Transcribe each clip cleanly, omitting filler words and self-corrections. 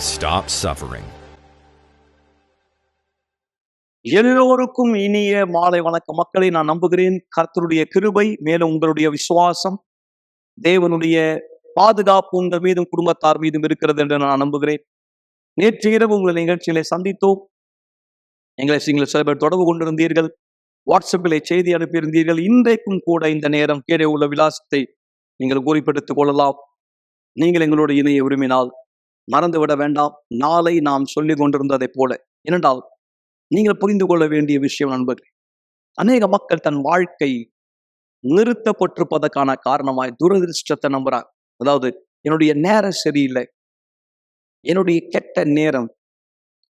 Stop suffering. எல்லோருக்கும் இனிய மாலை வணக்கம் மக்களை. நான் நம்புகிறேன் கர்த்தருடைய கிருபை மேலும் உங்களுடைய விசுவாசம் தேவனுடைய பாதுகாப்பு உங்கள் மீதும் குடும்பத்தார் மீதும் இருக்கிறது என்று நான் நம்புகிறேன். நேற்று இரவு உங்கள் நிகழ்ச்சிகளை சந்தித்தோம். எங்களை நீங்கள் சில பேர் தொடர்பு கொண்டிருந்தீர்கள், வாட்ஸ்அப்பில் செய்தி அனுப்பியிருந்தீர்கள். இன்றைக்கும் கூட இந்த நேரம் கீழே உள்ள விலாசத்தை நீங்கள் குறிப்பிடுத்திக் கொள்ளலாம். நீங்கள் எங்களுடைய இணைய விரும்பினால் மறந்துவிட வேண்டாம். நாளை நாம் சொல்லிக் கொண்டிருந்ததை போல, ஏனென்றால் நீங்கள் புரிந்து கொள்ள வேண்டிய விஷயம் நண்பர்களே, அநேக மக்கள் தன் வாழ்க்கை நிறுத்தப்பட்டிருப்பதற்கான காரணமாய் துரதிருஷ்டத்தை நம்புறாங்க. அதாவது, என்னுடைய நேரம் சரியில்லை, என்னுடைய கெட்ட நேரம்,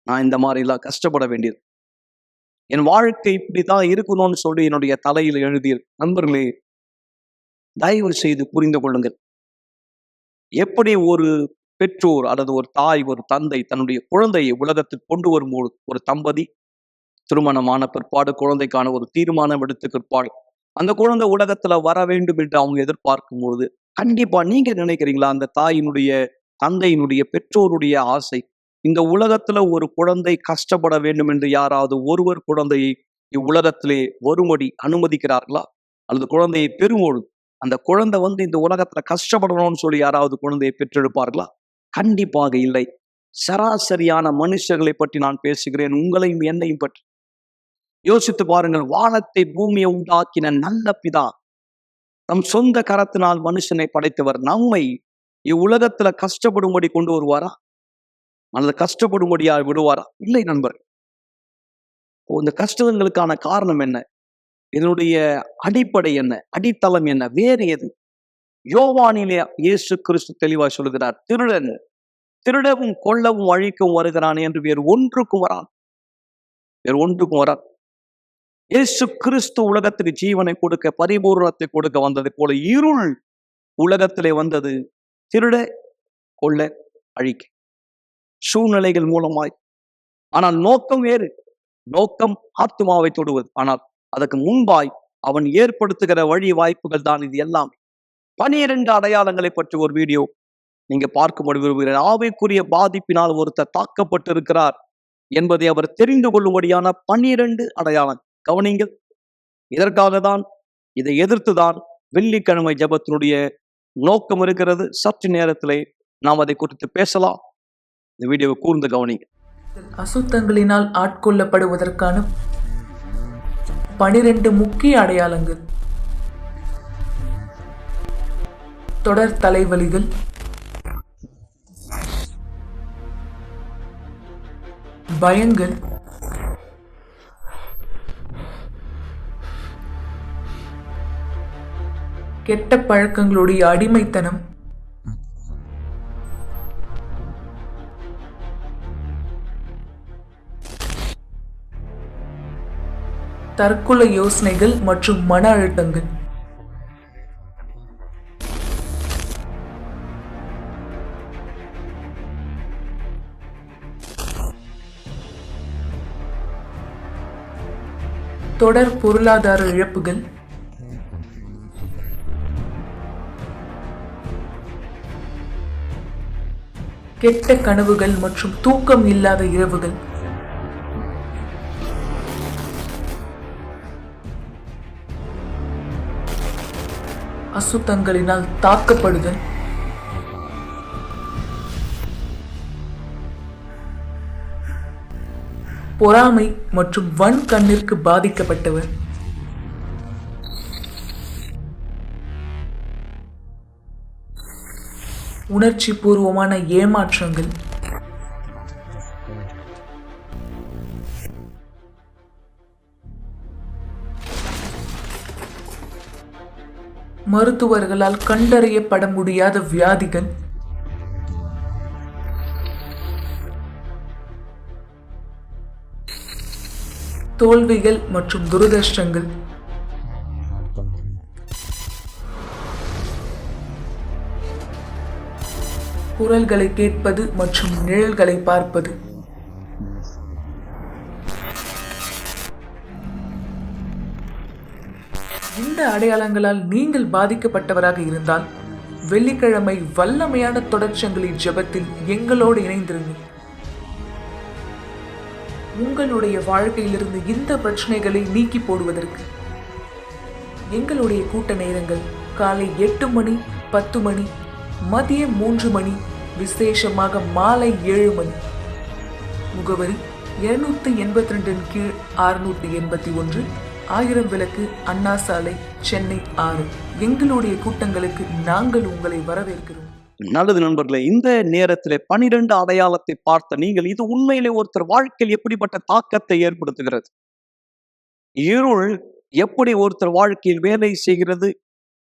நான் இந்த மாதிரிலாம் கஷ்டப்பட வேண்டியது, என் வாழ்க்கை இப்படிதான் இருக்கணும்னு சொல்லி என்னுடைய தலையில் எழுதிய நண்பர்களே, தயவு செய்து புரிந்து கொள்ளுங்கள். எப்படி ஒரு பெற்றோர் அல்லது ஒரு தாய், ஒரு தந்தை தன்னுடைய குழந்தையை உலகத்துக்கு கொண்டு வரும்போது, ஒரு தம்பதி திருமணமான பிற்பாடு குழந்தைக்கான ஒரு தீர்மானம் எடுத்து பிற்பாடு அந்த குழந்தை உலகத்துல வர வேண்டும் என்று அவங்க எதிர்பார்க்கும் பொழுது, கண்டிப்பா நீங்க நினைக்கிறீங்களா, அந்த தாயினுடைய தந்தையினுடைய பெற்றோருடைய ஆசை இந்த உலகத்துல ஒரு குழந்தை கஷ்டப்பட வேண்டும் என்று யாராவது ஒருவர் குழந்தையை இவ்வுலகத்திலே வரும்படி அனுமதிக்கிறார்களா? அல்லது குழந்தையை பெறும்பொழுது அந்த குழந்தை இந்த உலகத்துல கஷ்டப்படணும்னு சொல்லி யாராவது குழந்தையை பெற்றெடுப்பார்களா? கண்டிப்பாக இல்லை. சராசரியான மனுஷர்களை பற்றி நான் பேசுகிறேன், உங்களையும் என்னையும் பற்றி. யோசித்து பாருங்கள். வானத்தை பூமியை உண்டாக்கின நல்ல பிதா தம் சொந்த கரத்தினால் மனுஷனை படைத்தவர் நம்மை இவ்வுலகத்துல கஷ்டப்படும்படி கொண்டு வருவாரா? அல்லது கஷ்டப்படும்படியா விடுவாரா? இல்லை நண்பர். இந்த கஷ்டங்களுக்கான காரணம் என்ன? இதனுடைய அடிப்படை என்ன? அடித்தளம் என்ன? வேறு எது? யோவானிலே இயேசு கிறிஸ்து தெளிவாய் சொல்லுகிறார், திருடன் திருடவும் கொல்லவும் அழிக்கவும் வருகிறான் என்று வேறு ஒன்றுக்கும் வரான். இயேசு கிறிஸ்து உலகத்துக்கு ஜீவனை கொடுக்க, பரிபூரணத்தை கொடுக்க வந்ததை போல இருள் உலகத்திலே வந்தது திருட, கொல்ல, அழிக்க, சூழ்நிலைகள் மூலமாய். ஆனால் நோக்கம் வேறு. நோக்கம் ஆத்துமாவை தொடுவது. ஆனால் அதற்கு முன்பாய் அவன் ஏற்படுத்துகிற வழி வாய்ப்புகள் தான் இது எல்லாமே. 12 அடையாளங்களை பற்றி ஒரு வீடியோ நீங்க பார்க்கும்படி விரும்புகிறேன். ஆவிக்குரிய பாதிப்பினால் ஒருத்தர் தாக்கப்பட்டிருக்கிறார் என்பதை அவர் தெரிந்து கொள்ளும்படியான 12 அடையாளம். கவனிங்கள். இதற்காக தான், இதை எதிர்த்துதான் வெள்ளிக்கிழமை ஜெபத்தினுடைய நோக்கம் இருக்கிறது. சற்று நேரத்திலே நாம் அதை குறித்து பேசலாம். இந்த வீடியோவை கூர்ந்து கவனிங்க. அசுத்தங்களினால் ஆட்கொள்ளப்படுவதற்கான 12 முக்கிய அடையாளங்கள். தொடர் தலைவலிகள், பயங்கள், கெட்ட பழக்கங்களுடைய அடிமைத்தனம், தற்கொலை யோசனைகள் மற்றும் மன அழுத்தங்கள். தொடர் பொருளாதார இழப்புகள், கெட்ட கனவுகள் மற்றும் தூக்கம் இல்லாத இரவுகள், அசுத்தங்களினால் தாக்கப்படுதல், பொறாமை மற்றும் வன் கண்ணிற்கு பாதிக்கப்பட்டவர், உணர்ச்சி பூர்வமான ஏமாற்றங்கள், மருத்துவர்களால் கண்டறியப்பட முடியாத வியாதிகள், தோல்விகள் மற்றும் துரதிர்ஷ்டங்கள், குரல்களை கேட்பது மற்றும் நிழல்களை பார்ப்பது. இந்த அடையாளங்களால் நீங்கள் பாதிக்கப்பட்டவராக இருந்தால் வெள்ளிக்கிழமை வல்லமையான தொடர்ச்சங்களின் ஜெபத்தில் எங்களோடு இணைந்திருங்கள். உங்களுடைய வாழ்க்கையிலிருந்து இந்த பிரச்சனைகளை நீக்கி போடுவதற்கு எங்களுடைய கூட்ட நேரங்கள் காலை 8 மணி, 10 மணி, மதியம் 3 மணி, விசேஷமாக மாலை 7 மணி. முகவரி 282 கீழ் 681, 1000 விளக்கு, அண்ணா சாலை, சென்னை 6. எங்களுடைய கூட்டங்களுக்கு நாங்கள் உங்களை வரவேற்கிறோம். நல்லது நண்பர்களே, இந்த நேரத்திலே 12 அடையாளத்தை பார்த்த நீங்கள், இது உண்மையிலே ஒருத்தர் வாழ்க்கையில் எப்படிப்பட்ட தாக்கத்தை ஏற்படுத்துகிறது, இருள் எப்படி ஒருத்தர் வாழ்க்கையில் வேலை செய்கிறது,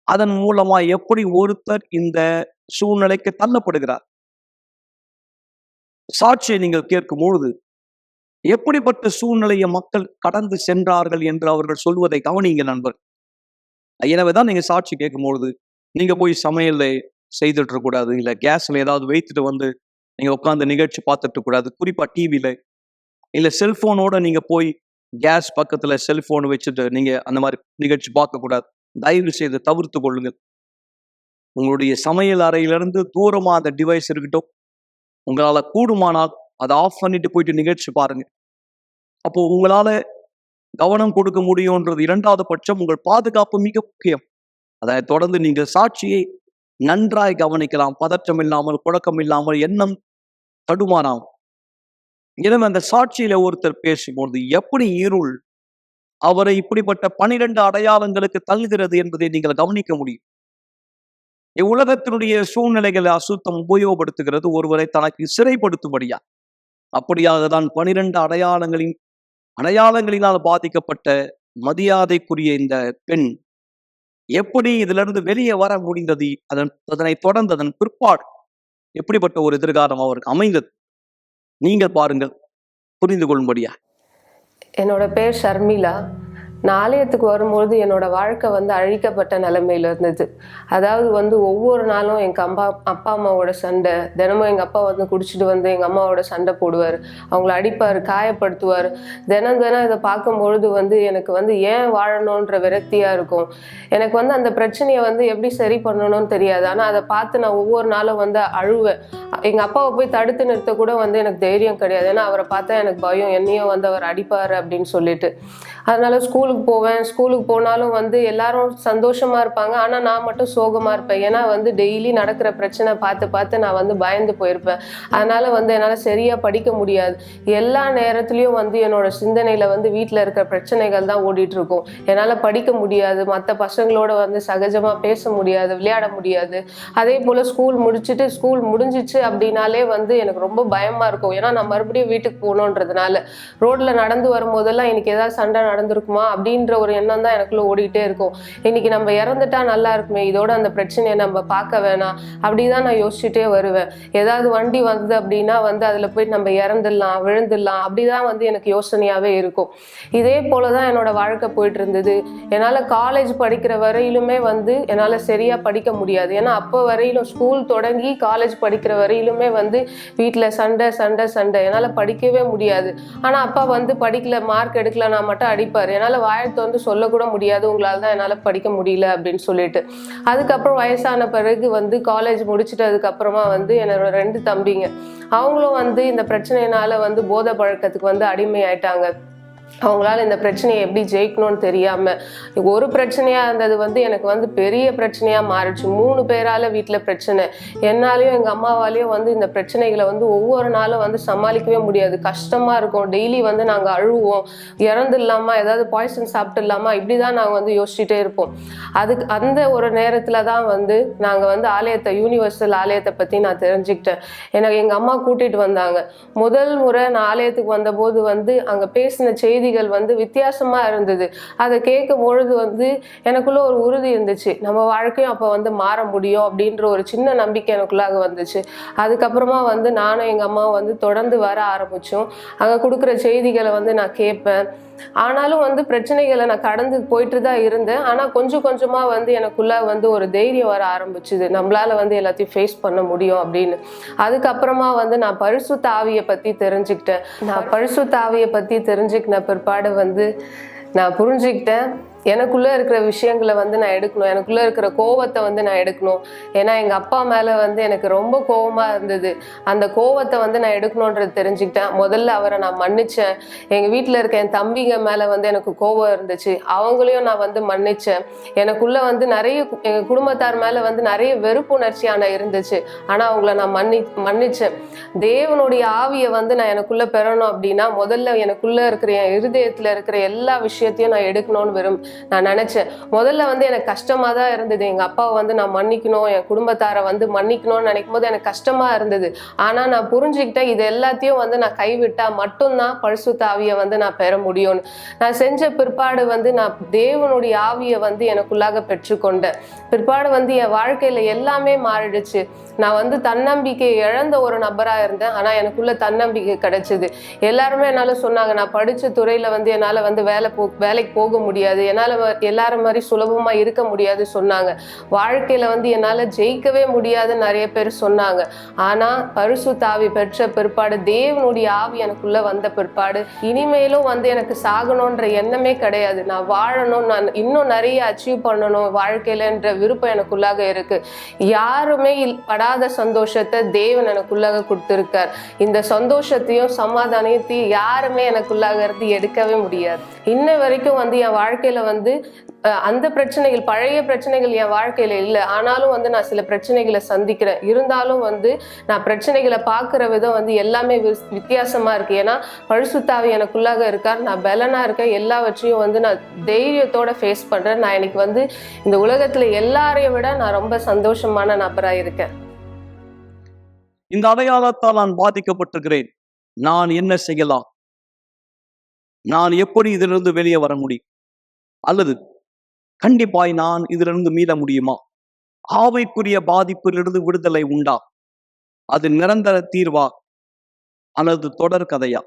அதன் மூலமா எப்படி ஒருத்தர் இந்த சூழ்நிலைக்கு தள்ளப்படுகிறார். சாட்சியை நீங்கள் கேட்கும் பொழுது எப்படிப்பட்ட சூழ்நிலையை மக்கள் கடந்து சென்றார்கள் என்று அவர்கள் சொல்வதை கவனிங்க நண்பர். எனவேதான் நீங்க சாட்சி கேட்கும் பொழுது நீங்க போய் சமையல்ல செய்துட்டு இருக்கக்கூடாது, இல்ல கேஸ்ல ஏதாவது வைத்துட்டு வந்து நீங்க உட்காந்து நிகழ்ச்சி பார்த்துட்டு கூடாது. குறிப்பா டிவியில இல்ல செல்போனோட நீங்க போய் கேஸ் பக்கத்துல செல்போன் வச்சுட்டு நீங்க அந்த மாதிரி நிகழ்ச்சி பார்க்க கூடாது. தயவு செய்து தவிர்த்து கொள்ளுங்கள். உங்களுடைய சமையல் அறையிலிருந்து தூரமா அந்த டிவைஸ் இருக்கட்டும். உங்களால கூடுமானால் அதை ஆஃப் பண்ணிட்டு போயிட்டு நிகழ்ச்சி பாருங்க. அப்போ உங்களால கவனம் கொடுக்க முடியும்ன்றது இரண்டாவது பட்சம். உங்கள் பாதுகாப்பு மிக முக்கியம். அதை தொடர்ந்து நீங்கள் சாட்சியை நன்றாய் கவனிக்கலாம். பதற்றம் இல்லாமல், குழக்கம் இல்லாமல், எண்ணம் தடுமாறாமல். எனவே அந்த சாட்சியில ஒருத்தர் பேசும்பொழுது எப்படி இருள் அவரை இப்படிப்பட்ட 12 அடையாளங்களுக்கு தள்ளுகிறது என்பதை நீங்கள் கவனிக்க முடியும். இவ்வுலகத்தினுடைய சூழ்நிலைகளை அசுத்தம் உபயோகப்படுத்துகிறது ஒருவரை தனக்கு சிறைப்படுத்தும்படியா. அப்படியாக தான் 12 அடையாளங்களினால் பாதிக்கப்பட்ட மரியாதைக்குரிய இந்த பெண் எப்படி இதிலிருந்து வெளியே வர முடிந்தது, அதனை தொடர்ந்து அதன் பிற்பாடு எப்படிப்பட்ட ஒரு எதிர்காலம் அவருக்கு அமைந்தது, நீங்கள் பாருங்கள், புரிந்து கொள்ளும்படியா. என்னோட பேர் ஷர்மிளா. நான் ஆலயத்துக்கு வரும்பொழுது என்னோட வாழ்க்கை அழிக்கப்பட்ட நிலைமையில இருந்தது. அதாவது ஒவ்வொரு நாளும் எங்கள் அப்பா அம்மாவோட சண்டை. தினமும் எங்கள் அப்பா குடிச்சிட்டு எங்கள் அம்மாவோட சண்டை போடுவார், அவங்கள அடிப்பார், காயப்படுத்துவார். தினம் இதை பார்க்கும்பொழுது எனக்கு ஏன் வாழணுன்ற விரக்தியாக இருக்கும். எனக்கு அந்த பிரச்சனையை எப்படி சரி பண்ணணும்னு தெரியாது. ஆனால் அதை பார்த்து நான் ஒவ்வொரு நாளும் அழுவேன். எங்கள் அப்பாவை போய் தடுத்து நிறுத்த கூட எனக்கு தைரியம் கிடையாது. ஏன்னா அவரை பார்த்தா எனக்கு பயம், என்னையும் அவர் அடிப்பார் அப்படின்னு சொல்லிட்டு. அதனால ஸ்கூலுக்கு போவேன். ஸ்கூலுக்கு போனாலும் எல்லாரும் சந்தோஷமா இருப்பாங்க, ஆனால் நான் மட்டும் சோகமா இருப்பேன். ஏன்னா டெய்லி நடக்கிற பிரச்சனை பார்த்து நான் பயந்து போயிருப்பேன். அதனால என்னால் சரியா படிக்க முடியாது. எல்லா நேரத்துலையும் என்னோட சிந்தனையில வீட்டில் இருக்கிற பிரச்சனைகள் தான் ஓடிட்டு இருக்கும். என்னால் படிக்க முடியாது, மற்ற பசங்களோட சகஜமா பேச முடியாது, விளையாட முடியாது. அதே போல ஸ்கூல் முடிஞ்சிச்சு அப்படின்னாலே எனக்கு ரொம்ப பயமா இருக்கும். ஏன்னா நான் மறுபடியும் வீட்டுக்கு போகணுன்றதுனால ரோட்ல நடந்து வரும்போதெல்லாம் இன்னைக்கு ஏதாவது சண்டை நடந்திருக்குமா அப்படின்ற ஒரு எண்ணம் தான் எனக்குள்ள ஓடிட்டே இருக்கும். இன்னைக்கு நம்ம இறந்துட்டா நல்லா இருக்குமே, இதோட அந்த பிரச்சனையை நம்ம பார்க்க வேணாம், அப்படிதான் நான் யோசிச்சுட்டே வருவேன். ஏதாவது வண்டி வந்தது அப்படின்னா அதுல போய் நம்ம இறந்துடலாம், விழுந்துடலாம், அப்படிதான் எனக்கு யோசனையாவே இருக்கும். இதே போலதான் என்னோட வாழ்க்கை போயிட்டு இருந்தது. என்னால காலேஜ் படிக்கிற வரையிலுமே என்னால சரியா படிக்க முடியாது. ஏன்னா அப்போ வரையிலும் ஸ்கூல் தொடங்கி காலேஜ் படிக்கிற வரையிலுமே வீட்டுல சண்டை சண்டை சண்டை, என்னால படிக்கவே முடியாது. ஆனா அப்பா படிக்கல, மார்க் எடுக்கல நான் மட்டும் அடிப்பாரு. என்னால வாயத்தை சொல்லக்கூட முடியாது, உங்களால தான் என்னால படிக்க முடியல அப்படின்னு சொல்லிட்டு. அதுக்கப்புறம் வயசான பிறகு காலேஜ் முடிச்சுட்டதுக்கு அப்புறமா என்னோட 2 தம்பிங்க, அவங்களும் இந்த பிரச்சனையினால போதை பழக்கத்துக்கு அடிமை ஆயிட்டாங்க. அவங்களால இந்த பிரச்சனையை எப்படி ஜெயிக்கணும்னு தெரியாம ஒரு பிரச்சனையா இருந்தது எனக்கு பெரிய பிரச்சனையா மாறிடுச்சு. 3 பேரால வீட்டுல பிரச்சனை. என்னாலையும் எங்க அம்மாவாலையும் இந்த பிரச்சனைகளை ஒவ்வொரு நாளும் சமாளிக்கவே முடியாது. கஷ்டமா இருக்கும். டெய்லி நாங்க அழுவோம், இறந்துடலாமா, ஏதாவது பாய்சன் சாப்பிட்டுடலாமா, இப்படிதான் நாங்க யோசிச்சுட்டே இருப்போம். அதுக்கு அந்த ஒரு நேரத்துல தான் நாங்க ஆலயத்தை, யூனிவர்சல் ஆலயத்தை பத்தி நான் தெரிஞ்சுக்கிட்டேன். எனக்கு எங்க அம்மா கூட்டிட்டு வந்தாங்க. முதல் முறை நான் ஆலயத்துக்கு வந்த போது அங்க பேசின செய்திகள் வித்தியாசமா இருந்தது. அதை கேட்கும் பொழுது எனக்குள்ள ஒரு உறுதி இருந்துச்சு, நம்ம வாழ்க்கையும் அப்ப மாற முடியும் அப்படின்ற ஒரு சின்ன நம்பிக்கை எனக்குள்ளாக வந்துச்சு. அதுக்கப்புறமா நானும் எங்க அம்மா தொடர்ந்து வர ஆரம்பிச்சோம். அங்க கொடுக்குற செய்திகளை நான் கேட்பேன். ஆனாலும் பிரச்சனைகளை நான் கடந்து போயிட்டு தான் இருந்தேன். ஆனா கொஞ்சம் கொஞ்சமா எனக்குள்ள ஒரு தைரியம் வர ஆரம்பிச்சுது, நம்மளால எல்லாத்தையும் ஃபேஸ் பண்ண முடியும் அப்படின்னு. அதுக்கப்புறமா நான் பரிசுத்த ஆவியை பத்தி தெரிஞ்சுக்கிட்டேன். நான் பரிசுத்த ஆவியை பத்தி தெரிஞ்சுக்கின பிற்பாடு நான் புரிஞ்சுக்கிட்டேன், எனக்குள்ளே இருக்கிற விஷயங்களை வந்து நான் எடுக்கணும், எனக்குள்ளே இருக்கிற கோவத்தை வந்து நான் எடுக்கணும். ஏன்னா எங்கள் அப்பா மேலே வந்து எனக்கு ரொம்ப கோவமாக இருந்தது. அந்த கோவத்தை வந்து நான் எடுக்கணுன்றது தெரிஞ்சுக்கிட்டேன். முதல்ல அவரை நான் மன்னித்தேன். எங்கள் வீட்டில் இருக்க என் தம்பிங்க மேலே வந்து எனக்கு கோவம் இருந்துச்சு, அவங்களையும் நான் வந்து மன்னித்தேன். எனக்குள்ளே வந்து நிறைய எங்கள் குடும்பத்தார் மேலே வந்து நிறைய வெறுப்புணர்ச்சியான இருந்துச்சு. ஆனால் அவங்கள நான் மன்னித்தேன். தேவனுடைய ஆவியை வந்து நான் எனக்குள்ளே பெறணும் அப்படின்னா முதல்ல எனக்குள்ளே இருக்கிற என் இருதயத்தில் இருக்கிற எல்லா விஷயத்தையும் நான் எடுக்கணும்னு நான் நினைச்சேன். முதல்ல வந்து எனக்கு கஷ்டமா தான் இருந்தது. எங்க அப்பாவை வந்து நான் மன்னிக்கணும், என் குடும்பத்தாரை வந்து மன்னிக்கணும்னு நினைக்கும் போது எனக்கு கஷ்டமா இருந்தது. ஆனா நான் புரிஞ்சுக்கிட்டேன், இது எல்லாத்தையும் வந்து நான் கைவிட்டா மட்டும்தான் பரிசுத்த ஆவியை வந்து நான் பெற முடியும்னு. நான் செஞ்ச பிற்பாடு வந்து நான் தேவனுடைய ஆவியை வந்து எனக்குள்ளாக பெற்றுக்கொண்டேன். பிற்பாடு வந்து என் வாழ்க்கையில எல்லாமே மாறிடுச்சு. நான் வந்து தன்னம்பிக்கை இழந்த ஒரு நபரா இருந்தேன். ஆனா எனக்குள்ள தன்னம்பிக்கை கிடைச்சது. எல்லாருமே என்னால சொன்னாங்க, நான் படிச்ச துறையில வந்து என்னால வந்து வேலைக்கு போக முடியாது, என்னால எல்லாரும் மாதிரி சுலபமா இருக்க முடியாது சொன்னாங்க. வாழ்க்கையில வந்து என்னால ஜெயிக்கவே முடியாதுன்னு நிறைய பேர் சொன்னாங்க. ஆனா பரிசுத்த ஆவி பெற்ற பிற்பாடு, தேவனுடைய ஆவி எனக்குள்ள வந்த பிற்பாடு, இனிமேலும் வந்து எனக்கு சாகணும்ன்ற எண்ணமே கிடையாது. நான் வாழணும், நான் இன்னும் நிறைய அச்சீவ் பண்ணணும் வாழ்க்கையிலன்ற விருப்பம் எனக்குள்ளாக இருக்கு. யாருமே படாத சந்தோஷத்தை தேவன் எனக்குள்ளாக கொடுத்திருக்கார். இந்த சந்தோஷத்தையும் சமாதானத்தையும் யாருமே எனக்குள்ளாக இருந்து எடுக்கவே முடியாது. இன்ன வரைக்கும் வந்து என் வாழ்க்கையில வந்து அந்த பிரச்சனைகள், பழைய பிரச்சனைகள் என் வாழ்க்கையில இல்லை. ஆனாலும் வந்து நான் சில பிரச்சனைகளை சந்திக்கிறேன். இருந்தாலும் வந்து நான் பிரச்சனைகளை பார்க்குற விதம் வந்து எல்லாமே வித்தியாசமா இருக்கு. ஏன்னா பரிசுத்த ஆவி எனக்குள்ளாக இருக்கார். நான் பலனா இருக்கேன். எல்லாவற்றையும் வந்து நான் தைரியத்தோட ஃபேஸ் பண்றேன். நான் இன்னைக்கு வந்து இந்த உலகத்துல எல்லாரையும் விட நான் ரொம்ப சந்தோஷமான நபராக இருக்கேன். இந்த அடையாளத்தால் நான் பாதிக்கப்பட்டிருக்கிறேன், நான் என்ன செய்யலாம், நான் எப்படி இதிலிருந்து வெளியே வர முடியும், அல்லது கண்டிப்பாய் நான் இதிலிருந்து மீள முடியுமா, ஆவிக்குரிய பாதிப்பிலிருந்து விடுதலை உண்டா, அது நிரந்தர தீர்வா அல்லது தொடர் கதையா,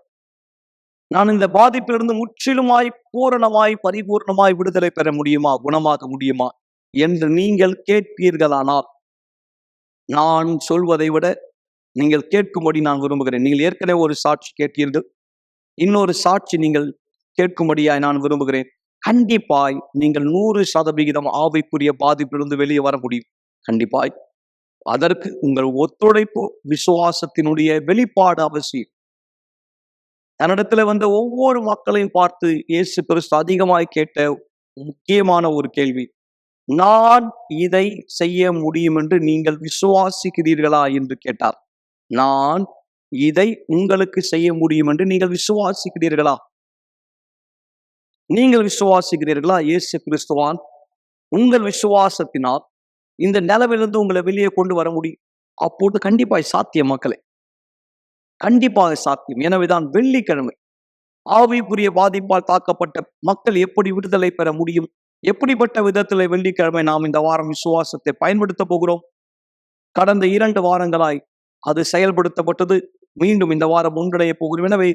நான் இந்த பாதிப்பிலிருந்து முற்றிலுமாய் பூரணமாய் பரிபூர்ணமாய் விடுதலை பெற முடியுமா, குணமாக முடியுமா என்று நீங்கள் கேட்பீர்களானால், நான் சொல்வதை விட நீங்கள் கேட்கும்படி நான் விரும்புகிறேன். நீங்கள் ஏற்கனவே ஒரு சாட்சி கேட்டீர்கள், இன்னொரு சாட்சி நீங்கள் கேட்கும்படியாய் நான் விரும்புகிறேன். கண்டிப்பாய் நீங்கள் 100% ஆவிக்குரிய பாதிப்பிலிருந்து வெளியே வர முடியும். கண்டிப்பாய் அதற்கு உங்கள் ஒத்துழைப்பு, விசுவாசத்தினுடைய வெளிப்பாடு அவசியம். தன்னிடத்துல வந்த ஒவ்வொரு மக்களையும் பார்த்து இயேசு கிறிஸ்து அதிகமாய் கேட்ட முக்கியமான ஒரு கேள்வி, நான் இதை செய்ய முடியும் என்று நீங்கள் விசுவாசிக்கிறீர்களா என்று கேட்டார். நான் இதை உங்களுக்கு செய்ய முடியும் என்று நீங்கள் விசுவாசிக்கிறீர்களா? நீங்கள் விசுவாசிக்கிறீர்களா? இயேசு கிறிஸ்துவான் உங்கள் விசுவாசத்தினால் இந்த நிலவிலிருந்து உங்களை வெளியே கொண்டு வர முடியும். அப்போது கண்டிப்பாய் சாத்தியம் மக்களே, கண்டிப்பாக சாத்தியம். எனவேதான் வெள்ளிக்கிழமை ஆவிக்குரிய பாதிப்பால் தாக்கப்பட்ட மக்கள் எப்படி விடுதலை பெற முடியும், எப்படிப்பட்ட விதத்தில் வெள்ளிக்கிழமை நாம் இந்த வாரம் விசுவாசத்தை பயன்படுத்த போகிறோம். கடந்த 2 வாரங்களாய் அது செயல்படுத்தப்பட்டது. மீண்டும் இந்த வாரம் ஒன்றிணைய போகிறோம். எனவே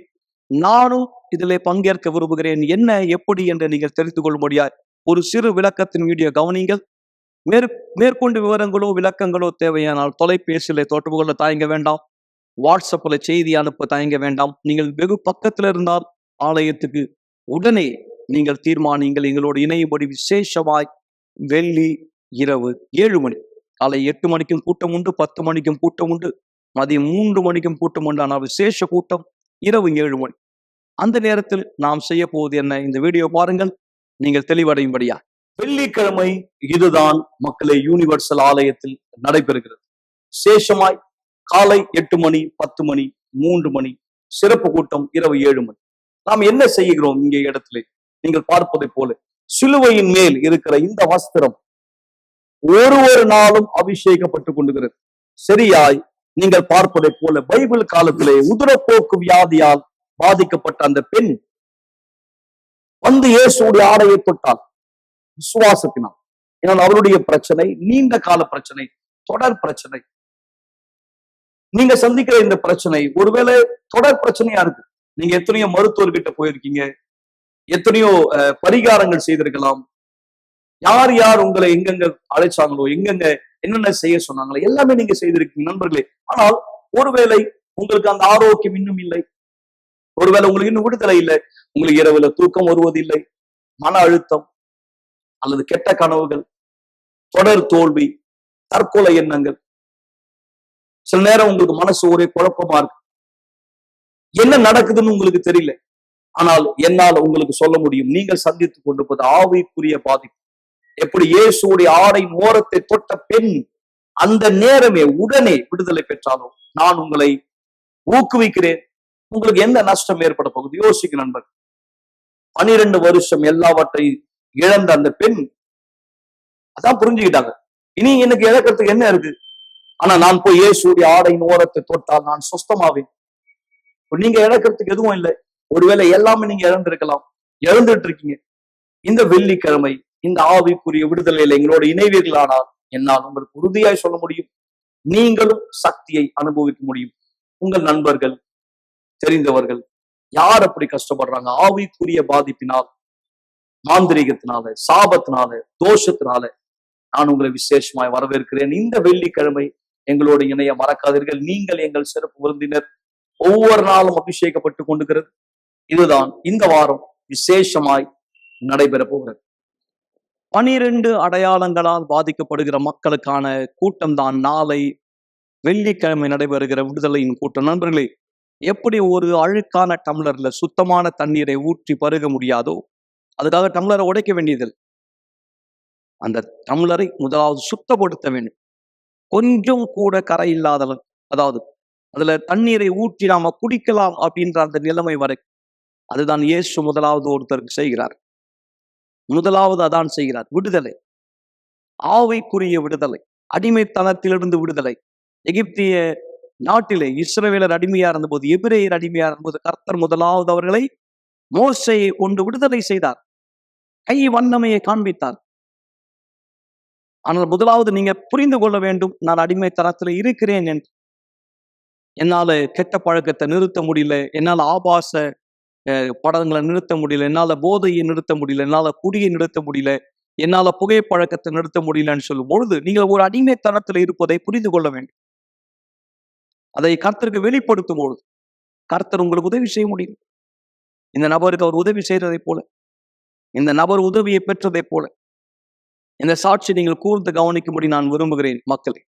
நானும் இதிலே பங்கேற்க விரும்புகிறேன். என்ன எப்படி என்று நீங்கள் தெரிந்து கொள்ளும்படியாய் ஒரு சிறு விளக்கத்தின் வீடியோ கவனிங்கள். மேற்கொண்டு விவரங்களோ விளக்கங்களோ தேவையானால் தொலைபேசியில தொடர்பு கொள்ள தயங்க வேண்டாம். வாட்ஸ்அப்ல செய்தி அனுப்ப தயங்க வேண்டாம். நீங்கள் வெகு பக்கத்தில் இருந்தால் ஆலயத்துக்கு உடனே நீங்கள் தீர்மானிங்கள். எங்களோடு இணையும்படி விசேஷமாய் வெள்ளி இரவு 7 மணி, காலை 8 மணிக்கும் கூட்டம் உண்டு, 10 மணிக்கும் கூட்டம் உண்டு, மதியம் 3 மணிக்கும் கூட்டம் உண்டு. ஆனால் விசேஷ கூட்டம் இரவு 7 மணி. அந்த நேரத்தில் நாம் செய்ய போவது என்ன? இந்த வீடியோ பாருங்கள், நீங்கள் தெளிவடையும்படியா. வெள்ளிக்கிழமை இதுதான் மக்களே யூனிவர்சல் ஆலயத்தில் நடைபெறுகிறது. விசேஷமாய் காலை 8 மணி, 10 மணி, 3 மணி, சிறப்பு கூட்டம் இரவு 7 மணி. நாம் என்ன செய்கிறோம் இங்கே இடத்துல? நீங்கள் பார்ப்பதை போல சிலுவையின் மேல் இருக்கிற இந்த வஸ்திரம் ஒரு நாளும் அபிஷேகப்பட்டு கொண்டுகிறது. சரியாய் நீங்கள் பார்ப்பதை போல பைபிள் காலத்திலே உதிரப்போக்கு வியாதியால் பாதிக்கப்பட்ட அந்த பெண் வந்து இயேசுடைய ஆடையை தொட்டால் விசுவாசத்தினால். ஏனால் அவருடைய பிரச்சனை நீண்ட கால பிரச்சனை, தொடர் பிரச்சனை. நீங்க சந்திக்கிற இந்த பிரச்சனை ஒருவேளை தொடர் பிரச்சனையா இருக்கு. நீங்க எத்தனையோ மருத்துவர்கிட்ட போயிருக்கீங்க, எத்தனையோ பரிகாரங்கள் செய்திருக்கலாம். யார் யார் உங்களை எங்கெங்க அழைச்சாங்களோ, எங்கெங்க என்னென்ன செய்ய சொன்னாங்களோ எல்லாமே நீங்க செய்திருக்கீங்க நண்பர்களே. ஆனால் ஒருவேளை உங்களுக்கு அந்த ஆரோக்கியம் இன்னும் இல்லை, ஒருவேளை உங்களுக்கு இன்னும் விடுதலை இல்லை, உங்களுக்கு இரவுல தூக்கம் வருவதில்லை, மன அழுத்தம், அல்லது கெட்ட கனவுகள், தொடர் தோல்வி, தற்கொலை எண்ணங்கள். சில நேரம் உங்களுக்கு மனசு ஒரே குழப்பமா இருக்கு, என்ன நடக்குதுன்னு உங்களுக்கு தெரியல. ஆனால் என்னால் உங்களுக்கு சொல்ல முடியும், நீங்கள் சந்தித்துக் கொண்டிருப்பது ஆவிக்குரிய பாதிப்பு. எப்படி இயேசுடைய ஆடையின் ஓரத்தை தொட்ட பெண் அந்த நேரமே உடனே விடுதலை பெற்றாலோ, நான் உங்களை ஊக்குவிக்கிறேன். உங்களுக்கு எந்த நஷ்டம் ஏற்பட போகுது யோசிக்க நண்பர். 12 வருஷம் எல்லாவற்றையும் இழந்த அந்த பெண் அதான் புரிஞ்சுக்கிட்டாங்க, இனி எனக்கு இழக்கிறதுக்கு என்ன இருக்கு, ஆனா நான் போய் இயேசுடைய ஆடையின் ஓரத்தை தொட்டால் நான் சொஸ்தமாவேன். நீங்க இழக்கிறதுக்கு எதுவும் இல்லை. ஒருவேளை எல்லாமே நீங்க இழந்திருக்கலாம், இழந்துட்டு இருக்கீங்க. இந்த வெள்ளிக்கிழமை இந்த ஆவிக்குரிய விடுதலையில எங்களோட இணைவீர்களானால் என்னால் உங்களுக்கு உறுதியாய் சொல்ல முடியும், நீங்களும் சக்தியை அனுபவிக்க முடியும். உங்கள் நண்பர்கள், தெரிந்தவர்கள் யார் அப்படி கஷ்டப்படுறாங்க ஆவிக்குரிய பாதிப்பினால், மாந்திரீகத்தினால, சாபத்தினால, தோஷத்தினால, நான் உங்களை விசேஷமாய் வரவேற்கிறேன். இந்த வெள்ளிக்கிழமை எங்களோட இணைய மறக்காதீர்கள். நீங்கள் எங்கள் சிறப்பு விருந்தினர். ஒவ்வொரு நாளும் அபிஷேகப்பட்டு கொண்டிருக்கிறது. இதுதான் இந்த வாரம் விசேஷமாய் நடைபெற போகிறது. 12 அடையாளங்களால் பாதிக்கப்படுகிற மக்களுக்கான கூட்டம் தான் நாளை வெள்ளிக்கிழமை நடைபெறுகிற விடுதலையின் கூட்டம். நண்பர்களே, எப்படி ஒரு அழுக்கான டம்ளர்ல சுத்தமான தண்ணீரை ஊற்றி பருக முடியாதோ, அதுக்காக டம்ளரை உடைக்க வேண்டியதில்லை. அந்த டம்ளரை முதலாவது சுத்தப்படுத்த வேண்டும். கொஞ்சம் கூட கரை இல்லாத, அதாவது அதுல தண்ணீரை ஊற்றி நாம குடிக்கலாம் அப்படின்ற அந்த நிலைமை வரை, அதுதான் இயேசு முதலாவது ஒருத்தருக்கு செய்கிறார். முதலாவது அதான் செய்கிறார், விடுதலை, ஆவிக்குரிய விடுதலை, அடிமைத்தனத்திலிருந்து விடுதலை. எகிப்திய நாட்டிலே இஸ்ரவேலர் அடிமையா இருந்தபோது, எபிரேயர் அடிமையா இருந்தபோது, கர்த்தர் முதலாவது அவர்களை மோசேயை கொண்டு விடுதலை செய்தார், கை வண்ணமையை காண்பித்தார். ஆனால் முதலாவது நீங்க புரிந்து கொள்ள வேண்டும், நான் அடிமைத்தனத்துல இருக்கிறேன் என்று. என்னால கெட்ட பழக்கத்தை நிறுத்த முடியல, என்னால ஆபாச படங்களை நிறுத்த முடியல, என்னால போதையை நிறுத்த முடியல, என்னால குடியை நிறுத்த முடியல, என்னால புகைப்பழக்கத்தை நிறுத்த முடியலன்னு சொல்லும் பொழுது நீங்கள் ஒரு அடிமைத்தனத்தில் இருப்பதை புரிந்து கொள்ள வேண்டும். அதை கர்த்தருக்கு வெளிப்படுத்தும் பொழுது கர்த்தர் உங்களுக்கு உதவி செய்ய முடியும். இந்த நபருக்கு அவர் உதவி செய்ததை போல, இந்த நபர் உதவியை பெற்றதை போல இந்த சாட்சி நீங்கள் கூர்ந்து கவனிக்கும்படி நான் விரும்புகிறேன் மக்களே.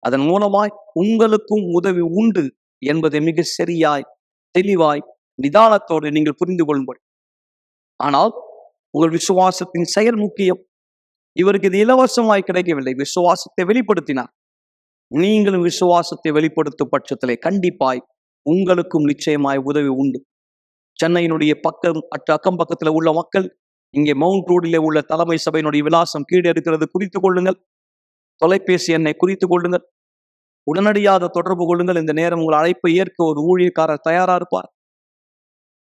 அதன் மூலமாய் உங்களுக்கும் உதவி உண்டு என்பதை மிக சரியாய், தெளிவாய், நிதானத்தோடு நீங்கள் புரிந்து கொள்ளும்படி. ஆனால் உங்கள் விசுவாசத்தின் செயல் முக்கியம். இவருக்கு இது இலவசமாய் கிடைக்கவில்லை, விசுவாசத்தை வெளிப்படுத்தினார். நீங்களும் விசுவாசத்தை வெளிப்படுத்தும் பட்சத்திலே கண்டிப்பாய் உங்களுக்கும் நிச்சயமாய் உதவி உண்டு. சென்னையினுடைய அக்கம் பக்கத்துல உள்ள மக்கள், இங்கே மவுண்ட் ரோடிலே உள்ள தலைமை சபையினுடைய விலாசம் கீழே இருக்கிறது, குறித்துக் கொள்ளுங்கள். தொலைபேசி எண்ணை குறித்துக் கொள்ளுங்கள், உடனடியாக தொடர்பு கொள்ளுங்கள். இந்த நேரம் உங்கள் அழைப்பை ஏற்க ஒரு ஊழியக்காரர் தயாரா இருப்பார்.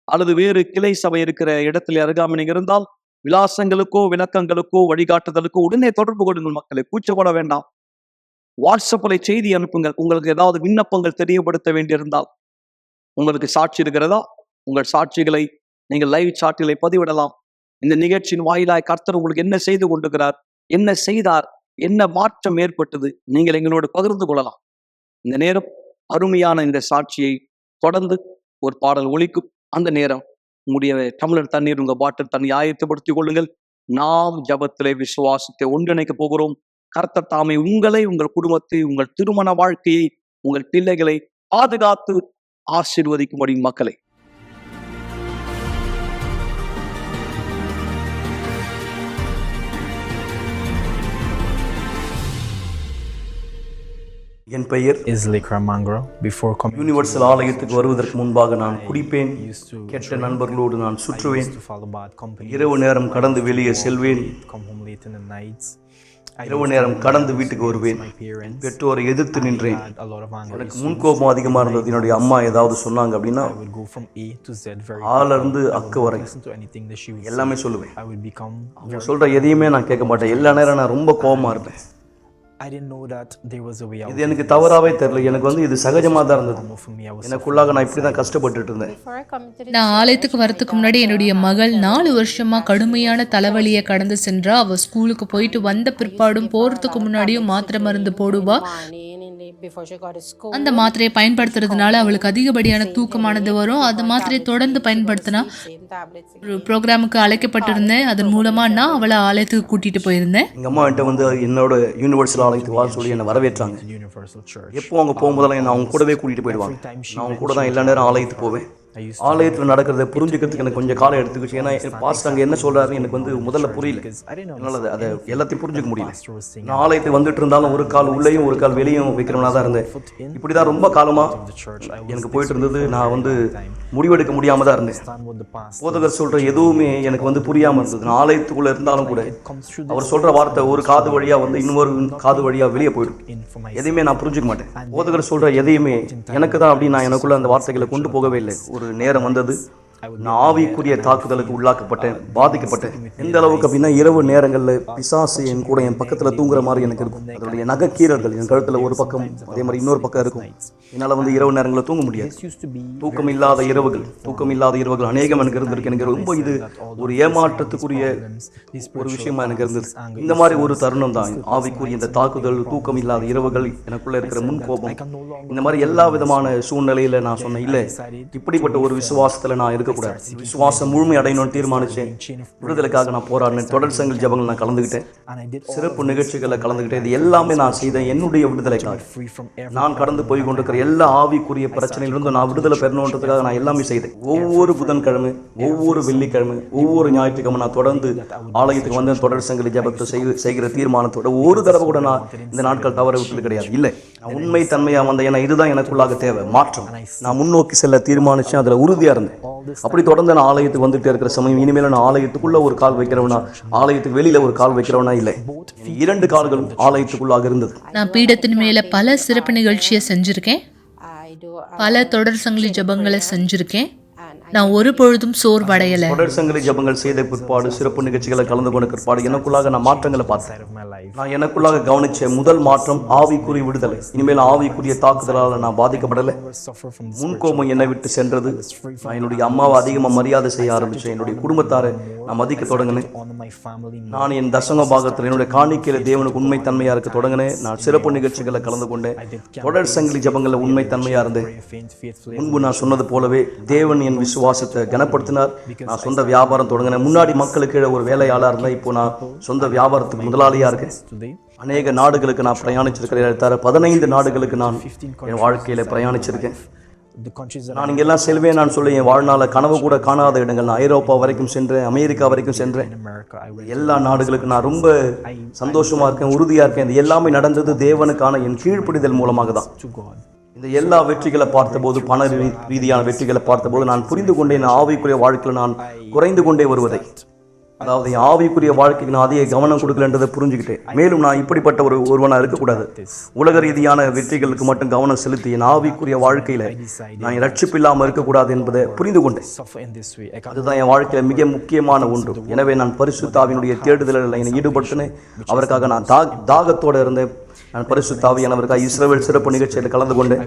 அல்லது வேறு கிளை சபை இருக்கிற இடத்துல அருகாமை நீங்க இருந்தால் விலாசங்களுக்கோ விளக்கங்களுக்கோ வழிகாட்டுதலுக்கோ உடனே தொடர்பு கொள்ளுங்கள். மக்களை கூச்சப்பட வேண்டாம். வாட்ஸ்அப்ல செய்தி அனுப்புங்கள். உங்களுக்கு ஏதாவது விண்ணப்பங்கள் தெரியப்படுத்த வேண்டியிருந்தால், உங்களுக்கு சாட்சி இருக்கிறதா, உங்கள் சாட்சிகளை நீங்கள் லைவ் சாட்டிலே பதிவிடலாம். இந்த நிகழ்ச்சியின் வாயிலாய் கர்த்தர் உங்களுக்கு என்ன செய்து கொண்டிருக்கிறார், என்ன செய்தார், என்ன மாற்றம் ஏற்பட்டது, நீங்கள் எங்களோடு பகிர்ந்து கொள்ளலாம். இந்த நேரம் அருமையான இந்த சாட்சியை தொடர்ந்து ஒரு பாடல் ஒலிக்கும். அந்த நேரம் உங்களுடைய டம்ளர் தண்ணீர், உங்க பாட்டில் தண்ணீர் ஆயத்தப்படுத்திக் கொள்ளுங்கள். நாம் ஜபத்திலே விசுவாசத்தை ஒன்றிணைக்க போகிறோம். கர்த்தர் தாமே உங்களை, உங்கள் குடும்பத்தை, உங்கள் திருமண வாழ்க்கையை, உங்கள் பிள்ளைகளை பாதுகாத்து ஆசீர்வதிக்கும்படி மக்களை. என் பெயர் Isley Kramangro. Before coming universal ஆலயத்துக்கு வருவதற்கு முன்பாக நான் குடிப்பேன், கெட்ட நண்பர்களோடு நான் சுற்றுவேன், இரவு நேரம் கடந்து வெளியே செல்வேன், இரவு நேரம் கடந்து வீட்டுக்கு வருவேன், பெற்றோரை எதிர்த்து நின்றேன். எனக்கு முன்கோபம் அதிகமாக இருந்தது. என்னுடைய அம்மா ஏதாவது சொன்னாங்க அப்படின்னா ஆல இருந்து அக்கு வரை எல்லாமே சொல்லுவேன். அவங்க சொல்ற எதையுமே நான் கேட்க மாட்டேன். எல்லா நேரம் நான் ரொம்ப கோபமா இருப்பேன். I didn't know that there was a way out. இது எனக்கு தவறாவே தெரியல. எனக்கு வந்து இது சகஜமாக தான் இருந்தது. Normal for me. I was எனக்குள்ளாக நான் இப்படி தான் கஷ்டப்பட்டுட்டு இருந்தேன். நான் ஆலயத்துக்கு வரதுக்கு முன்னாடி என்னுடைய மகள் 4 வருஷமா கடுமையான தலைவலியை கடந்து சென்றா. அவ ஸ்கூலுக்கு போயிட்டு வந்த பிற்பாடும் போறதுக்கு முன்னாடியும் மாத்திரை மருந்து போடுவா. அந்த மாத்திரையை பயன்படுத்துறதுனால அவளுக்கு அதிகப்படியான தூக்கமானது வரும். அந்த மாத்திரையை தொடர்ந்து பயன்படுத்தினா ஒரு ப்ரோக்ராமுக்கு அழைக்கப்பட்டிருந்தேன். அதன் மூலமா நான் அவளை ஆலயத்துக்கு கூட்டிட்டு போயிருந்தேன். எங்கள் அம்மா என்கிட்ட வந்து என்னோட யூனிவர்சல் ஆலயத்துக்கு வா சொல்லி என்னை வரவேற்றாங்க. Universal Church. எப்போ அவங்க போகும்போதெல்லாம் என்னை அவங்க கூடவே கூட்டிகிட்டு போயிடுவாங்க. நான் அவங்க கூட தான் எல்லா நேரம் ஆலயத்துக்கு போவேன். ஆலயத்தில் நடக்கிறத புரிஞ்சுக்கிறதுக்கு எனக்கு கொஞ்சம் காலம் எடுத்துக்கிச்சு. ஏன்னா பாஸ்டர் அங்கே என்ன சொல்கிறாருன்னு எனக்கு வந்து முதல்ல புரியல. என்னால் அதை எல்லாத்தையும் புரிஞ்சுக்க முடியல. நான் ஆலயத்துக்கு வந்துட்டு இருந்தாலும் ஒரு கால் உள்ளேயும் ஒரு கால் வெளியும் வைக்கிறவனா தான் இருந்தேன். இப்படி தான் ரொம்ப காலமாக எனக்கு போயிட்டு இருந்தது. நான் வந்து முடிவெடுக்க முடியாமல் தான் இருந்தேன். போதகர் சொல்கிற எதுவுமே எனக்கு வந்து புரியாமல் இருந்தது. நான் ஆலயத்துக்குள்ளே இருந்தாலும் கூட அவர் சொல்கிற வார்த்தை ஒரு காது வழியாக வந்து இன்னொரு காது வழியாக வெளியே போயிடும். எதையுமே நான் புரிஞ்சுக்க மாட்டேன். போதகர் சொல்கிற எதையுமே எனக்கு தான் அப்படி நான் எனக்குள்ள அந்த வார்த்தைகளை கொண்டு போகவே இல்லை. ஒரு நேரம் வந்தது, நான் ஆவிக்குரிய தாக்குதலுக்கு உள்ளாக்கப்பட்டேன், பாதிக்கப்பட்டேன். எந்த அளவுக்கு அப்படின்னா இரவு நேரங்களில் பிசாசு என் கூட என் பக்கத்தில் தூங்குற மாதிரி எனக்கு இருக்கும். அதனுடைய நகைக்கீரர்கள் என் கழுத்தில் ஒரு பக்கம், அதே மாதிரி இன்னொரு பக்கம் இருக்கும். என்னால் வந்து இரவு நேரங்களில் தூங்க முடியாது. தூக்கம் இல்லாத இரவுகள் அநேகம் எனக்கு இருந்திருக்கு. எனக்கு ரொம்ப இது ஒரு ஏமாற்றத்துக்குரிய ஒரு விஷயமா எனக்கு இருந்தது. இந்த மாதிரி ஒரு தருணம் தான் ஆவிக்குரிய இந்த தாக்குதல், தூக்கம் இல்லாத இரவுகள், எனக்குள்ள இருக்கிற முன்கோபம், இந்த மாதிரி எல்லா விதமான சூழ்நிலையில நான் சொன்னேன், இல்லை இப்படிப்பட்ட ஒரு விசுவாசத்தில் நான் இருக்கக்கூடாது. விசுவாசம் முழுமை அடையணும்னு தீர்மானிச்சேன். விடுதலைக்காக நான் போராடினேன். தொடர் சங்கில் ஜெபங்கள் நான் கலந்துக்கிட்டேன். சிறப்பு நிகழ்ச்சிகளில் கலந்துக்கிட்டேன். இது எல்லாமே நான் செய்தேன் என்னுடைய விடுதலைக்காக. நான் கடந்து போய் கொண்டிருக்கிற எல்லா ஆவிக்குரிய பிரச்சனையிலிருந்து நான் விடுதலை பெறணுன்றதுக்காக நான் எல்லாமே செய்தேன். ஒவ்வொரு புதன்கிழமை, ஒவ்வொரு வெள்ளிக்கிழமை, ஒவ்வொரு ஞாயிற்றுக்கிழமை நான் தொடர்ந்து ஆலயத்துக்கு வந்து தொடர் சங்கிலி ஜெபத்தை செய்கிற தீர்மானத்தோட ஒரு தடவை கூட நான் இந்த நாட்கள் தவற விட்டது கிடையாது. இல்லை, நான் உண்மை தன்மையாக வந்தேன். ஏன்னா இதுதான் எனக்குள்ளாக தேவை, மாற்றம். நான் முன்னோக்கி செல்ல தீர்மானிச்சேன். அதில் உறுதியாக இருந்தேன். அப்படி தொடர்ந்து நான் ஆலயத்துக்கு வந்துட்டே இருக்கிற சமயம், இனிமேல் நான் ஆலயத்துக்குள்ள ஒரு கால் வைக்கிறவனா, ஆலயத்துக்கு வெளியில ஒரு கால் வைக்கிறவனா இல்லை. 2 கால்களும் ஆலயத்துக்குள்ளாக இருந்தது. நான் பீடத்தின் மேல பல சிறப்பு நிகழ்ச்சியை செஞ்சிருக்கேன். பல தொடர் சங்கிலி ஜபங்களை செஞ்சிருக்கேன். நான் ஒரு பொழுதும் சோர்வடையலை. தொடர் சங்கிலி ஜபங்கள் செய்த பிற்பாடு, சிறப்பு நிகழ்ச்சிகளை கலந்து கொண்ட பிற்பாடு எனக்குள்ளாக நான் மாற்றங்களை பார்த்தேன். நான் எனக்குள்ளாக கவனிச்ச முதல் மாற்றம் ஆவிக்குரிய விடுதலை. இனிமேல் ஆவிக்குரிய தாக்குதலால் நான் பாதிக்கப்படலை. முன்கோபம் என்னை விட்டு சென்றது. நான் என்னுடைய அம்மாவை அதிகமாக மரியாதை செய்ய ஆரம்பித்தேன். என்னுடைய குடும்பத்தாரை நான் மதிக்க தொடங்கினேன். நான் என் தசம பாகத்தில் என்னுடைய காணிக்கையில தேவனுக்கு உண்மை தன்மையாக இருக்க தொடங்கினேன். நான் சிறப்பு நிகழ்ச்சிகளை கலந்து கொண்டேன். தொடர் சங்கிலி ஜபங்களில் உண்மை தன்மையாக இருந்தேன். முன்பு நான் சொன்னது போலவே தேவன் என் விசுவாசத்தை கனப்படுத்தினார். நான் சொந்த வியாபாரம் தொடங்கினேன். முன்னாடி மக்களுக்கு ஒரு வேலையாளா இருந்தேன். இப்போ நான் சொந்த வியாபாரத்துக்கு முதலாளியா இருக்கேன். அநேக நாடுகளுக்கு நான் பிரயாணிச்சிருக்கிறேன். 15 நாடுகளுக்கு நான் என் வாழ்க்கையில பிரயாணிச்சிருக்கேன். நான் இங்கெல்லாம் செல்வேன் நான் சொல்லி என் வாழ்நாள கனவு கூட காணாத இடங்கள். நான் ஐரோப்பா வரைக்கும் சென்றேன், அமெரிக்கா வரைக்கும் சென்றேன். எல்லா நாடுகளுக்கு நான் ரொம்ப சந்தோஷமா இருக்கேன், உறுதியா இருக்கேன். இது எல்லாமே நடந்தது தேவனுக்கான என் கீழ்ப்படிதல் மூலமாக தான். இந்த எல்லா வெற்றிகளை பார்த்தபோது, பண ரீதியான வெற்றிகளை பார்த்தபோது நான் புரிந்து கொண்டேன், ஆவிக்குரிய வாழ்க்கையில் நான் குறைந்து கொண்டே வருவதை. அதாவது ஆவிக்குரிய வாழ்க்கைக்கு நான் அதிக கவனம் கொடுக்கலன்றதை புரிஞ்சுக்கிட்டேன். மேலும் நான் இப்படிப்பட்ட ஒருவனா இருக்கக்கூடாது. உலக ரீதியான வெற்றிகளுக்கு மட்டும் கவனம் செலுத்தி என் ஆவிக்குரிய வாழ்க்கையில நான் ரட்சிப்பு இல்லாமல் இருக்கக்கூடாது என்பதை புரிந்து கொண்டேன். அதுதான் என் வாழ்க்கையில மிக முக்கியமான ஒன்று. எனவே நான் பரிசுத்த ஆவியினுடைய தேடுதலில் என்னை ஈடுபடுத்தினேன். அவருக்காக நான் தாகத்தோட இருந்தேன். நான் பரிசுத்த ஆவியானவருக்காக இஸ்ரவேல் சிறப்பு நிகழ்ச்சியில் கலந்து கொண்டேன்.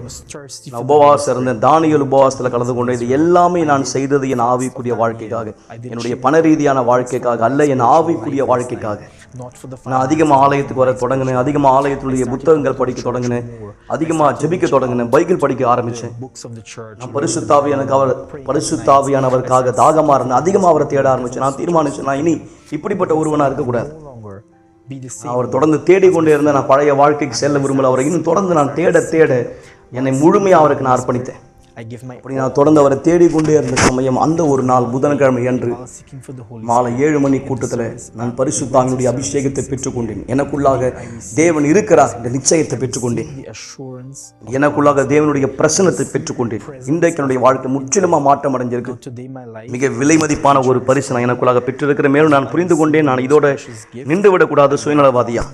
நான் உபவாசம் இருந்தேன், தானியேல் உபவாசத்தில் கலந்து கொண்டேன். இது எல்லாமே நான் செய்தது என் ஆவிக்குரிய வாழ்க்கைக்காக, என்னுடைய பண ரீதியான வாழ்க்கைக்காக அல்ல, என் ஆவிக்குரிய வாழ்க்கைக்காக. நான் அதிகமாக ஆலயத்துக்கு வர தொடங்கினேன். அதிகமாக ஆலயத்தினுடைய புத்தகங்கள் படிக்க தொடங்கினேன். அதிகமாக ஜெபிக்க தொடங்கினேன். பைபிள் படிக்க ஆரம்பித்தேன். நான் பரிசுத்தாவியானவருக்காக தாகமாக இருந்தேன். அதிகமாக அவரை தேட ஆரம்பித்தேன். நான் தீர்மானிச்சேன், நான் இனி இப்படிப்பட்ட ஒருவனாக இருக்கக்கூடாது. அவர் தொடர்ந்து தேடிக்கொண்டே இருந்த நான் பழைய வாழ்க்கைக்கு செல்ல விரும்பல. அவரை இன்னும் தொடர்ந்து நான் தேட என்னை முழுமையாக அவருக்கு நான் அர்ப்பணித்தேன். அப்படி நான் தொடர்ந்து அவரை தேடிக்கொண்டே இருந்த சமயம், அந்த ஒரு நாள் புதன்கிழமை அன்று மாலை 7 மணி கூட்டத்தில் நான் பரிசுத்த ஆவியினுடைய அபிஷேகத்தை பெற்றுக்கொண்டேன். எனக்குள்ளாக தேவன் இருக்கிறார் என்ற நிச்சயத்தை பெற்றுக்கொண்டேன். எனக்குள்ளாக தேவனுடைய பிரசன்னத்தை பெற்றுக்கொண்டேன். இன்றைக்கு என்னுடைய வாழ்க்கை முற்றிலுமா மாற்றம் அடைஞ்சிருக்கு. மிக விலை மதிப்பான ஒரு பரிசு நான் எனக்குள்ளாக பெற்றிருக்கிற. மேலும் நான் புரிந்து கொண்டேன், நான் இதோட நின்று விடக்கூடாது சுயநலவாதியா.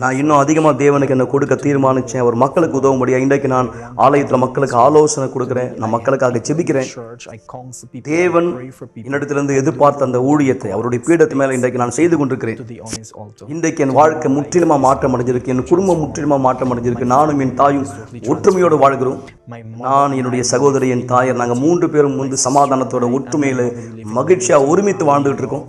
நான் இன்னும் அதிகமாக தேவனுக்கு என்ன கொடுக்க தீர்மானிச்சேன். அவர் மக்களுக்கு உதவும்படியா. இன்றைக்கு நான் ஆலயத்தில் மக்களுக்கு ஆலோசனை கொடுக்குறேன், நான் மக்களுக்காக ஜெபிக்கிறேன். church, I counsel people, தேவன் I pray for people என்னிடத்திலிருந்து எதிர்பார்த்த அந்த ஊழியத்தை அவருடைய பீடத்து மேலே இன்றைக்கு நான் செய்து கொண்டிருக்கிறேன். to the on his altar. இன்றைக்கு என் வாழ்க்கை முற்றிலுமா மாற்றம் அடைஞ்சிருக்கு, என் குடும்பம் முற்றிலுமா மாற்றம் அடைஞ்சிருக்கு. நானும் என் தாயும் ஒற்றுமையோடு வாழ்கிறோம். My நான், என்னுடைய சகோதரி, என் தாயார், நாங்கள் 3 பேரும் சமாதானத்தோட ஒற்றுமையில மகிழ்ச்சியா ஒருமித்து வாழ்ந்துகிட்டு இருக்கோம்.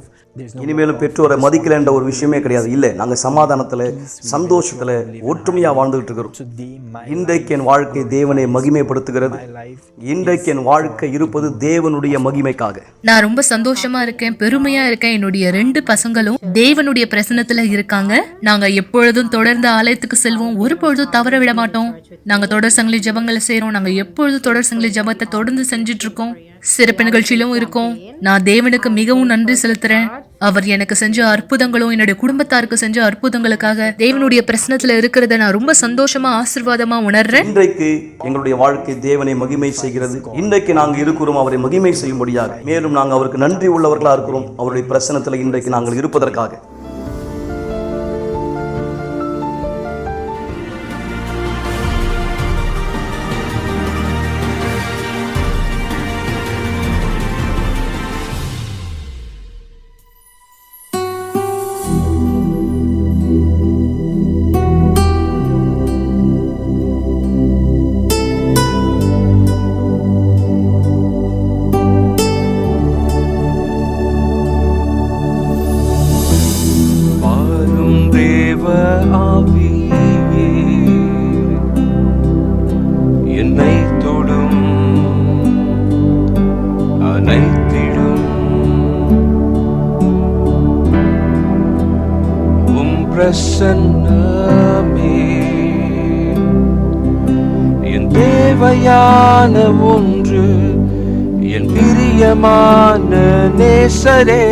இனிமேலும் பெற்றோரை மதிக்கலன்ற ஒரு விஷயமே கிடையாது. இல்லை, நாங்கள் சமாதானத்துல, சந்தோஷத்துல, ஒற்றுமையா வாழ்ந்துகிட்டு இருக்கிறோம். today, my இன்றைக்கு என் வாழ்க்கை தேவனை மகிமைப்படுத்துகிறது. life, இன்றைக்கு என் வாழ்க்கை இருப்பது தேவனுடைய மகிமைக்காக. நான் ரொம்ப சந்தோஷமா இருக்கேன், பெருமையா இருக்கேன். என்னுடைய 2 பசங்களும் தேவனுடைய பிரசன்னத்துல இருக்காங்க. நாங்க எப்பொழுதும் தொடர்ந்து ஆலயத்துக்கு செல்வோம், ஒரு பொழுதும் தவற விட மாட்டோம். நாங்க தொடர் சங்கிலி ஜபங்களை செய்யறோம். நாங்க எப்பொழுதும் தொடர் சங்கிலி ஜபத்தை தொடர்ந்து செஞ்சுட்டு இருக்கோம். சிறப்பு நிகழ்ச்சியிலும் இருக்கோம். நான் தேவனுக்கு மிகவும் நன்றி செலுத்துறேன். அவர் எனக்கு செஞ்ச அற்புதங்களும் என்னுடைய குடும்பத்தாருக்கு செஞ்ச அற்புதங்களுக்காக தேவனுடைய பிரசனத்துல இருக்கிறத நான் ரொம்ப சந்தோஷமா ஆசீர்வாதமா உணர்றேன். இன்றைக்கு எங்களுடைய வாழ்க்கை தேவனை மகிமை செய்கிறது. இன்றைக்கு நாங்கள் இருக்கிறோம் அவரை மகிமை செய்யும்படியாக. மேலும் நாங்கள் அவருக்கு நன்றி உள்ளவர்களா இருக்கிறோம், அவருடைய பிரசனத்துல இன்றைக்கு நாங்கள் இருப்பதற்காக. என்னை தொடும் அனைத்திடும் பிரசன்னமே என் தேவையான ஒன்று, என் பிரியமான நேசரே,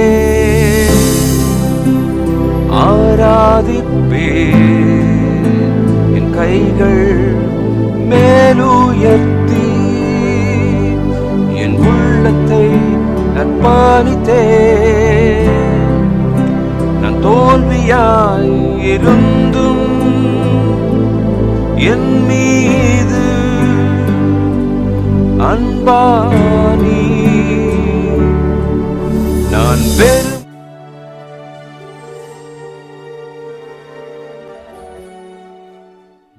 ஆராதிப்பே என் கைகள் மேலுயர்த்தி என் உள்ளத்தை அர்ப்பணித்தே. நான் தோல்வியாய் இருந்தும் என் மீது அன்பானி நான் வெறும்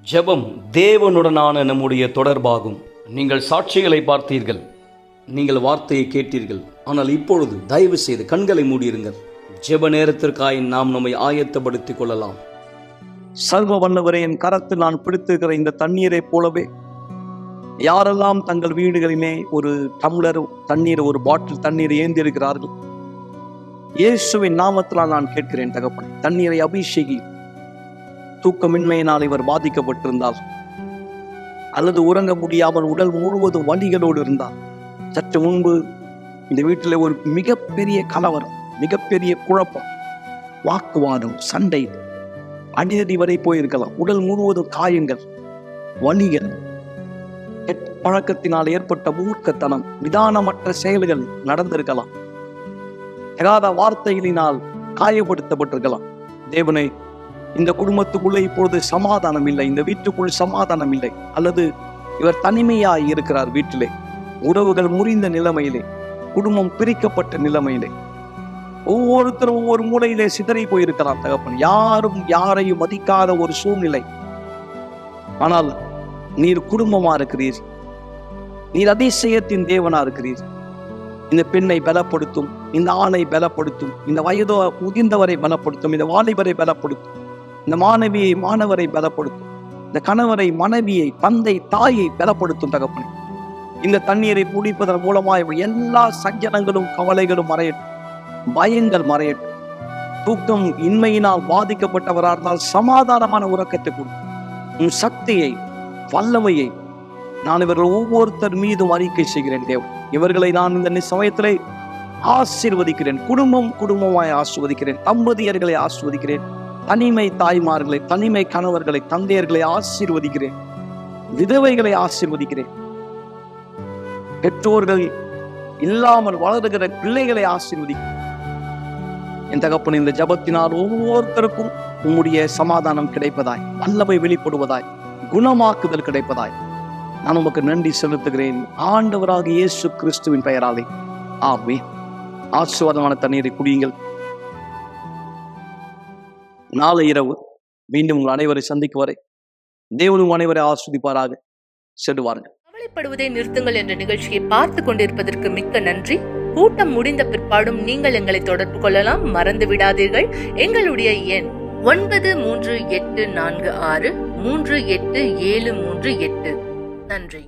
ஜெபம் தேவனுடனான நம்முடைய தொடர்பாகும். நீங்கள் சாட்சிகளை பார்த்தீர்கள், நீங்கள் வார்த்தையை கேட்டீர்கள். ஆனால் இப்பொழுது தயவு செய்து கண்களை மூடியிருங்கள். ஜெப நேரத்திற்காய் நாம் நம்மை ஆயத்தப்படுத்திக் கொள்ளலாம். சர்வ வல்லவரே, என் கரத்தில் நான் பிடித்திருக்கிற இந்த தண்ணீரை போலவே யாரெல்லாம் தங்கள் வீடுகளிலே ஒரு டம்ளர் தண்ணீர், ஒரு பாட்டில் தண்ணீர் ஏந்தி இருக்கிறார்கள், இயேசுவின் நாமத்தினால் நான் கேட்கிறேன் தகப்பன், தண்ணீரை அபிஷேகி. தூக்கமின்மையினால் இவர் பாதிக்கப்பட்டிருந்தால், அல்லது உறங்க முடியாமல் உடல் முழுவதும் வலிகளோடு இருந்தால், சற்று முன்பு இந்த வீட்டில் ஒரு மிகப்பெரிய கலவரம், மிகப்பெரிய குழப்பம், வாக்குவாதம், சண்டை, அடிதடி வரை போயிருக்கலாம், உடல் முழுவதும் காயங்கள், வலிகள், பழக்கத்தினால் ஏற்பட்ட மூர்க்கத்தனம், நிதானமற்ற செயல்கள் நடந்திருக்கலாம், தகாத வார்த்தைகளினால் காயப்படுத்தப்பட்டிருக்கலாம். தேவனை, இந்த குடும்பத்துக்குள்ளே இப்பொழுது சமாதானம் இல்லை, இந்த வீட்டுக்குள் சமாதானம் இல்லை, அல்லது இவர் தனிமையாய் இருக்கிறார், வீட்டிலே உறவுகள் முறிந்த நிலைமையிலே, குடும்பம் பிரிக்கப்பட்ட நிலைமையிலே, ஒவ்வொருத்தரும் ஒவ்வொரு மூலையிலே சிதறி போயிருக்கலாம் தகப்பன், யாரும் யாரையும் மதிக்காத ஒரு சூழ்நிலை. ஆனால் நீர் குடும்பமா இருக்கிறீர், நீர் அதிசயத்தின் தேவனா இருக்கிறீர். இந்த பெண்ணை பலப்படுத்தும், இந்த ஆணை பலப்படுத்தும், இந்த வயதோ முதிர்ந்தவரை பலப்படுத்தும், இந்த வாலிபரை பலப்படுத்தும், இந்த மாணவியை மாணவரை பலப்படுத்தும், இந்த கணவரை மனைவியை தந்தை தாயை பலப்படுத்தும் தகப்பனே. இந்த தண்ணீரை குடிப்பதன் மூலமாய் எல்லா சஞ்சலங்களும் கவலைகளும் மறையட்டும், பயங்கள் மறையட்டும். தூக்கம் இன்மையினால் பாதிக்கப்பட்டவராக இருந்தால் சமாதானமான உறக்கத்தை கொடு. உன் சக்தியை, வல்லமையை நான் இவர்கள் ஒவ்வொருத்தர் மீதும் அறிக்கை செய்கிறேன் தேவன். இவர்களை நான் இந்த சமயத்திலே ஆசீர்வதிக்கிறேன், குடும்பமாய் ஆசீர்வதிக்கிறேன், தம்பதியர்களை ஆசீர்வதிக்கிறேன், தனிமை தாய்மார்களை, தனிமை கணவர்களை, தந்தையர்களை ஆசீர்வதிக்கிறேன், விதவைகளை ஆசீர்வதிக்கிறேன், பெற்றோர்கள் இல்லாமல் வளருகிற பிள்ளைகளை ஆசீர்வதிக்கிறேன். என் தகப்பன், இந்த ஜபத்தினால் ஒவ்வொருத்தருக்கும் உம்முடைய சமாதானம் கிடைப்பதாய், வல்லமை வெளிப்படுவதாய், குணமாக்குதல் கிடைப்பதாய், நான் உமக்கு நன்றி செலுத்துகிறேன் ஆண்டவராக இயேசு கிறிஸ்துவின் பெயராலே. ஆமென். ஆசீர்வாதமான தண்ணீரை குடியுங்கள். நாளை இரவு மீண்டும் உங்கள் அனைவரை சந்திக்கும் வரை தேவன் உங்கள் அனைவரை ஆஸ்வதிப்பாராக. செல்வார்கள். கவலைப்படுவதை நிறுத்துங்கள் என்ற நிகழ்ச்சியை பார்த்து கொண்டிருப்பதற்கு மிக்க நன்றி. கூட்டம் முடிந்த பிற்பாடும் நீங்கள் எங்களை தொடர்பு கொள்ளலாம். மறந்து விடாதீர்கள், எங்களுடைய எண் 9384638738. நன்றி.